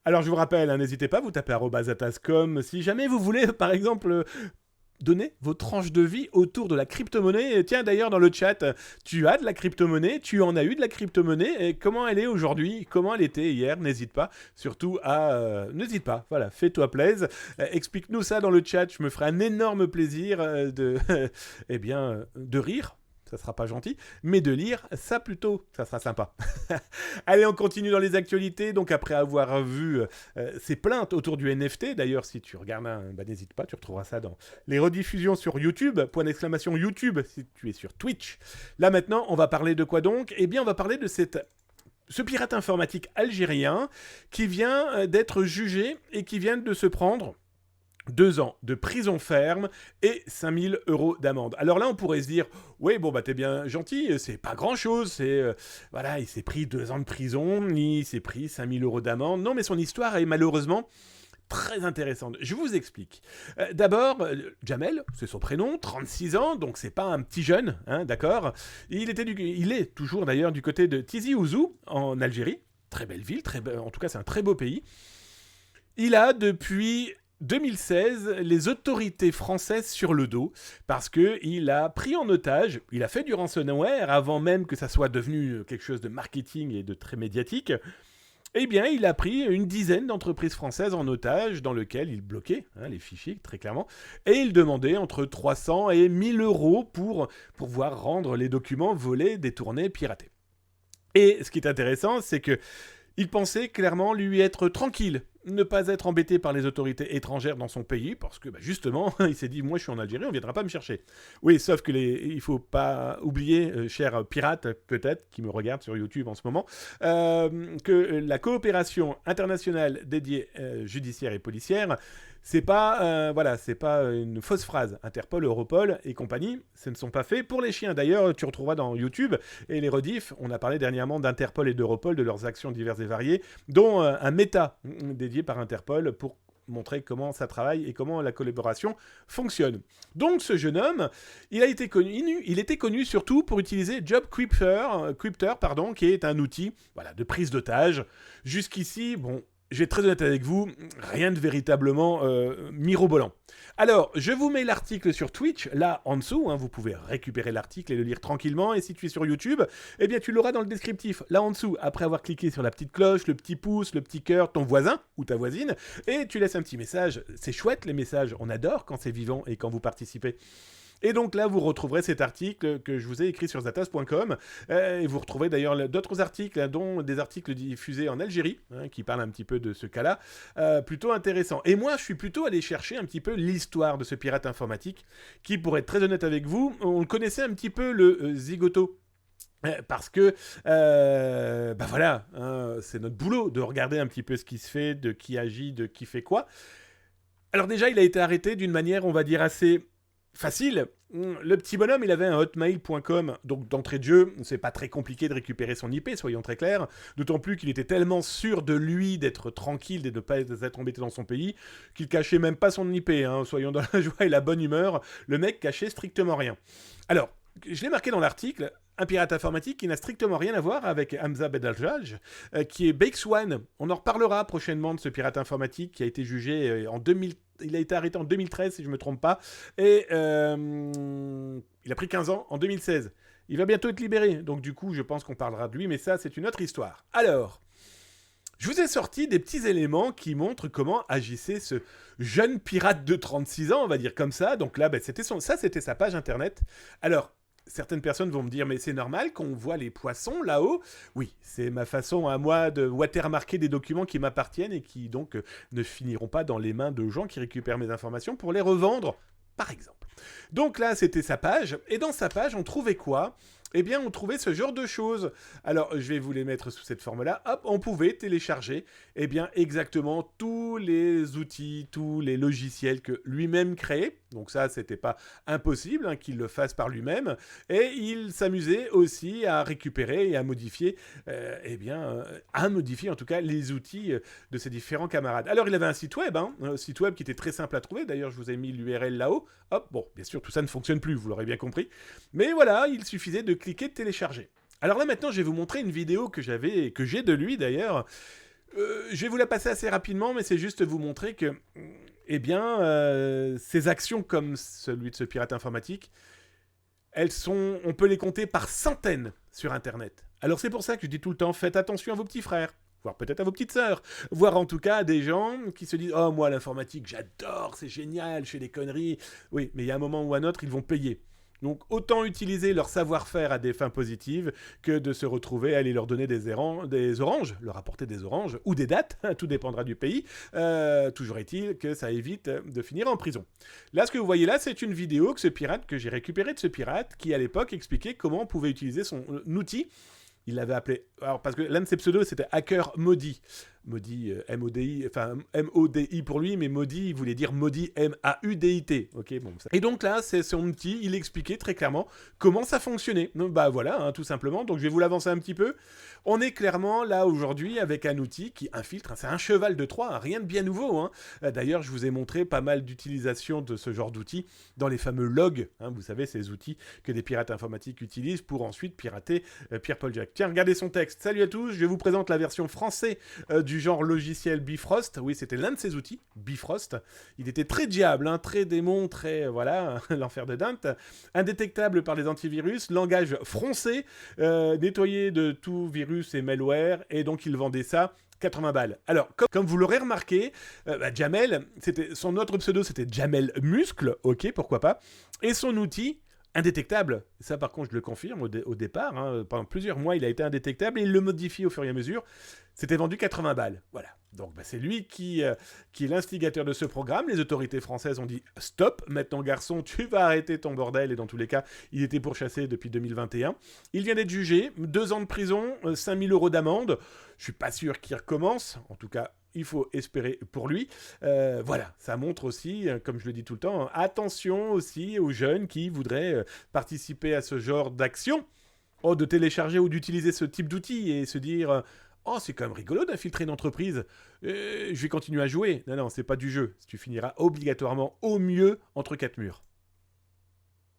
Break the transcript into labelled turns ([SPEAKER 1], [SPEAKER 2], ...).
[SPEAKER 1] Alors je vous rappelle, hein, n'hésitez pas, vous tapez @atascom si jamais vous voulez, par exemple, donner vos tranches de vie autour de la crypto-monnaie. Et tiens, d'ailleurs, dans le chat, tu as de la crypto-monnaie, tu en as eu de la crypto-monnaie, et comment elle est aujourd'hui, comment elle était hier, n'hésite pas, surtout à... n'hésite pas, voilà, fais-toi plaisir. Explique-nous ça dans le chat, je me ferai un énorme plaisir eh bien, de rire. Ça sera pas gentil, mais de lire, ça plutôt, ça sera sympa. Allez, on continue dans les actualités. Donc, après avoir vu ces plaintes autour du NFT, d'ailleurs, si tu regardes n'hésite pas, tu retrouveras ça dans les rediffusions sur YouTube. Point d'exclamation YouTube si tu es sur Twitch. Là, maintenant, on va parler de quoi donc? Eh bien, on va parler de ce pirate informatique algérien qui vient d'être jugé et qui vient de se prendre 2 ans de prison ferme et 5000 euros d'amende. Alors là, on pourrait se dire, oui, bon, bah, t'es bien gentil, c'est pas grand-chose, voilà, il s'est pris 2 ans de prison, il s'est pris 5000 euros d'amende. Non, mais son histoire est malheureusement très intéressante. Je vous explique. D'abord, Jamel, c'est son prénom, 36 ans, donc c'est pas un petit jeune, hein, d'accord. Il est toujours d'ailleurs du côté de Tizi Ouzou, en Algérie. Très belle ville, en tout cas, c'est un très beau pays. Il a depuis 2016 les autorités françaises sur le dos parce qu'il a pris en otage, il a fait du ransomware avant même que ça soit devenu quelque chose de marketing et de très médiatique. Eh bien, il a pris une dizaine d'entreprises françaises en otage dans lesquelles il bloquait les fichiers, très clairement, et il demandait entre 300 et 1000 euros pour pouvoir rendre les documents volés, détournés, piratés. Et ce qui est intéressant, c'est que il pensait clairement lui être tranquille, ne pas être embêté par les autorités étrangères dans son pays, parce que justement, il s'est dit, moi je suis en Algérie, on ne viendra pas me chercher. Oui, sauf que il ne faut pas oublier, cher pirate peut-être, qui me regarde sur YouTube en ce moment, que la coopération internationale dédiée judiciaire et policière, c'est pas une fausse phrase. Interpol, Europol et compagnie, ce ne sont pas faits pour les chiens. D'ailleurs, tu retrouveras dans YouTube et les rediffs, on a parlé dernièrement d'Interpol et d'Europol, de leurs actions diverses et variées, dont un méta dédié par Interpol pour montrer comment ça travaille et comment la collaboration fonctionne. Donc ce jeune homme, il était connu surtout pour utiliser Job Crypter, qui est un outil de prise d'otage. Jusqu'ici, bon, je vais être très honnête avec vous, rien de véritablement mirobolant. Alors, je vous mets l'article sur Twitch, là en dessous, vous pouvez récupérer l'article et le lire tranquillement, et si tu es sur YouTube, eh bien tu l'auras dans le descriptif, là en dessous, après avoir cliqué sur la petite cloche, le petit pouce, le petit cœur, ton voisin ou ta voisine, et tu laisses un petit message. C'est chouette les messages, on adore quand c'est vivant et quand vous participez. Et donc là, vous retrouverez cet article que je vous ai écrit sur zatas.com. Et vous retrouverez d'ailleurs d'autres articles, dont des articles diffusés en Algérie, qui parlent un petit peu de ce cas-là. Plutôt intéressant. Et moi, je suis plutôt allé chercher un petit peu l'histoire de ce pirate informatique, qui, pour être très honnête avec vous, on connaissait un petit peu le zigoto. Parce que, c'est notre boulot de regarder un petit peu ce qui se fait, de qui agit, de qui fait quoi. Alors déjà, il a été arrêté d'une manière, on va dire, assez facile. Le petit bonhomme, il avait un hotmail.com, donc d'entrée de jeu, c'est pas très compliqué de récupérer son IP, soyons très clairs, d'autant plus qu'il était tellement sûr de lui, d'être tranquille et de ne pas être embêté dans son pays, qu'il cachait même pas son IP, soyons dans la joie et la bonne humeur, le mec cachait strictement rien. Alors, je l'ai marqué dans l'article, un pirate informatique qui n'a strictement rien à voir avec Hamza Bedaljaj, qui est Bakeswan. On en reparlera prochainement de ce pirate informatique qui a été jugé en 2000. Il a été arrêté en 2013, si je ne me trompe pas. Et il a pris 15 ans en 2016. Il va bientôt être libéré. Donc du coup, je pense qu'on parlera de lui, mais ça, c'est une autre histoire. Alors, je vous ai sorti des petits éléments qui montrent comment agissait ce jeune pirate de 36 ans, on va dire comme ça. Donc là, c'était sa page internet. Alors, certaines personnes vont me dire, mais c'est normal qu'on voit les poissons là-haut. Oui, c'est ma façon à moi de watermarker des documents qui m'appartiennent et qui donc ne finiront pas dans les mains de gens qui récupèrent mes informations pour les revendre, par exemple. Donc là, c'était sa page. Et dans sa page, on trouvait quoi ? Eh bien, on trouvait ce genre de choses. Alors, je vais vous les mettre sous cette forme-là. Hop, on pouvait télécharger, eh bien, exactement tous les outils, tous les logiciels que lui-même créait. Donc ça, c'était pas impossible qu'il le fasse par lui-même. Et il s'amusait aussi à récupérer et à modifier, à modifier en tout cas les outils de ses différents camarades. Alors, il avait un site web, un site web qui était très simple à trouver. D'ailleurs, je vous ai mis l'URL là-haut. Hop, bon, bien sûr, tout ça ne fonctionne plus, vous l'aurez bien compris. Mais voilà, il suffisait de cliquer, de télécharger. Alors là, maintenant, je vais vous montrer une vidéo que j'ai de lui, d'ailleurs. Je vais vous la passer assez rapidement, mais c'est juste vous montrer que, eh bien, ces actions comme celui de ce pirate informatique, on peut les compter par centaines sur Internet. Alors c'est pour ça que je dis tout le temps, faites attention à vos petits frères, voire peut-être à vos petites sœurs, voire en tout cas à des gens qui se disent « Oh, moi, l'informatique, j'adore, c'est génial, je fais des conneries. » Oui, mais il y a un moment ou un autre, ils vont payer. Donc autant utiliser leur savoir-faire à des fins positives que de se retrouver à aller leur donner des oranges, leur apporter des oranges ou des dattes, tout dépendra du pays. Toujours est-il que ça évite de finir en prison. Là, ce que vous voyez là, c'est une vidéo que j'ai récupérée de ce pirate qui à l'époque expliquait comment on pouvait utiliser son outil. Il l'avait appelé... Alors, parce que l'un de ses pseudos, c'était Hacker Maudit. Maudit, M-O-D-I, enfin, M-O-D-I pour lui, mais maudit, il voulait dire maudit, M-A-U-D-I-T. Ok, bon, ça. Et donc là, c'est son outil, il expliquait très clairement comment ça fonctionnait. Donc, bah voilà, hein, tout simplement. Donc, je vais vous l'avancer un petit peu. On est clairement là, aujourd'hui, avec un outil qui infiltre. Hein, c'est un cheval de Troie, hein, rien de bien nouveau. Hein. D'ailleurs, je vous ai montré pas mal d'utilisation de ce genre d'outils dans les fameux logs. Hein, vous savez, ces outils que des pirates informatiques utilisent pour ensuite pirater Pierre-Paul Jack. Tiens, regardez son texte. Salut à tous, je vous présente la version française du genre logiciel Bifrost. Oui, c'était l'un de ses outils, Bifrost. Il était très diable, hein, très démon, très, voilà, l'enfer de Dante. Indétectable par les antivirus, langage froncé, nettoyé de tout virus et malware, et donc il vendait ça 80 balles. Alors, comme vous l'aurez remarqué, Jamel, son autre pseudo, c'était Jamel Muscle, ok, pourquoi pas, et son outil, indétectable. Ça, par contre, je le confirme au départ. Hein, pendant plusieurs mois, il a été indétectable et il le modifie au fur et à mesure. C'était vendu 80 balles. Voilà. Donc, c'est lui qui est l'instigateur de ce programme. Les autorités françaises ont dit « Stop, maintenant, garçon, tu vas arrêter ton bordel. » Et dans tous les cas, il était pourchassé depuis 2021. Il vient d'être jugé. 2 ans de prison, 5 000 € d'amende. Je suis pas sûr qu'il recommence. En tout cas, il faut espérer pour lui. Voilà, ça montre aussi, comme je le dis tout le temps, attention aussi aux jeunes qui voudraient participer à ce genre d'action. Oh, de télécharger ou d'utiliser ce type d'outil et se dire « Oh, c'est quand même rigolo d'infiltrer une entreprise. Je vais continuer à jouer. » Non, non, c'est pas du jeu. Tu finiras obligatoirement au mieux entre 4 murs.